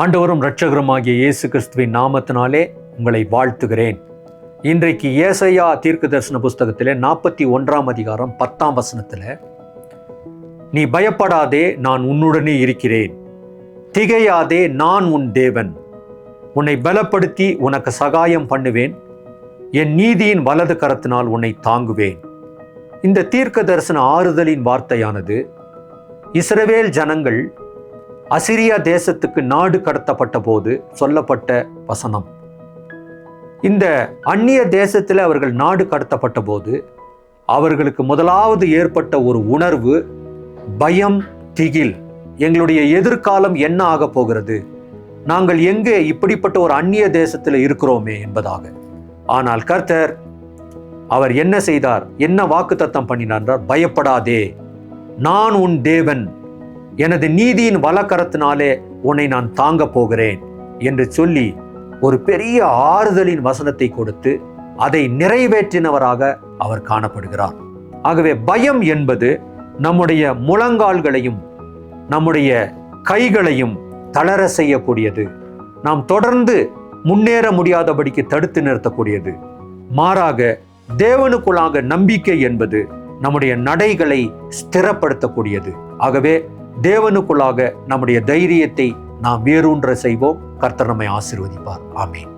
ஆண்டவரும் இரட்சகருமாகிய இயேசு கிறிஸ்துவின் நாமத்தினாலே உங்களை வாழ்த்துகிறேன். இன்றைக்கு ஏசாயா தீர்க்கதரிசன புஸ்தகத்திலே 41 அதிகாரம் 10 வசனத்தில், நீ பயப்படாதே, நான் உன்னுடனே இருக்கிறேன், திகையாதே, நான் உன் தேவன், உன்னை பலப்படுத்தி உனக்கு சகாயம் பண்ணுவேன், என் நீதியின் வலது கரத்தினால் உன்னை தாங்குவேன். இந்த தீர்க்க தரிசன ஆறுதலின் வார்த்தையானது இஸ்ரவேல் ஜனங்கள் அசிரியா தேசத்துக்கு நாடு கடத்தப்பட்ட போது சொல்லப்பட்ட வசனம். இந்த அந்நிய தேசத்தில் அவர்கள் நாடு கடத்தப்பட்ட போது அவர்களுக்கு முதலாவது ஏற்பட்ட ஒரு உணர்வு பயம், திகில். எங்களுடைய எதிர்காலம் என்ன ஆக போகிறது, நாங்கள் எங்கே இப்படிப்பட்ட ஒரு அந்நிய தேசத்தில் இருக்கிறோமே என்பதாக. ஆனால் கர்த்தர் அவர் என்ன செய்தார், என்ன வாக்குத்தத்தம் பண்ணினார்? பயப்படாதே, நான் உன் தேவன், எனது நீதியின் வலக்கரத்தினாலே உன்னை நான் தாங்க போகிறேன் என்று சொல்லி ஒரு பெரிய ஆறுதலின் வசனத்தை கொடுத்து அதை நிறைவேற்றினவராக அவர் காணப்படுகிறார். ஆகவே பயம் என்பது நம்முடைய முழங்கால்களையும் நம்முடைய கைகளையும் தளர செய்யக்கூடியது, நாம் தொடர்ந்து முன்னேற முடியாதபடிக்கு தடுத்து நிறுத்தக்கூடியது. மாறாக தேவனுக்குள்ளாக நம்பிக்கை என்பது நம்முடைய நடைகளை ஸ்திரப்படுத்தக்கூடியது. ஆகவே தேவனுக்குள்ளாக நம்முடைய தைரியத்தை நாம் வேரூன்ற செய்வோம். கர்த்தர் நம்மை ஆசீர்வதிப்பார். ஆமென்.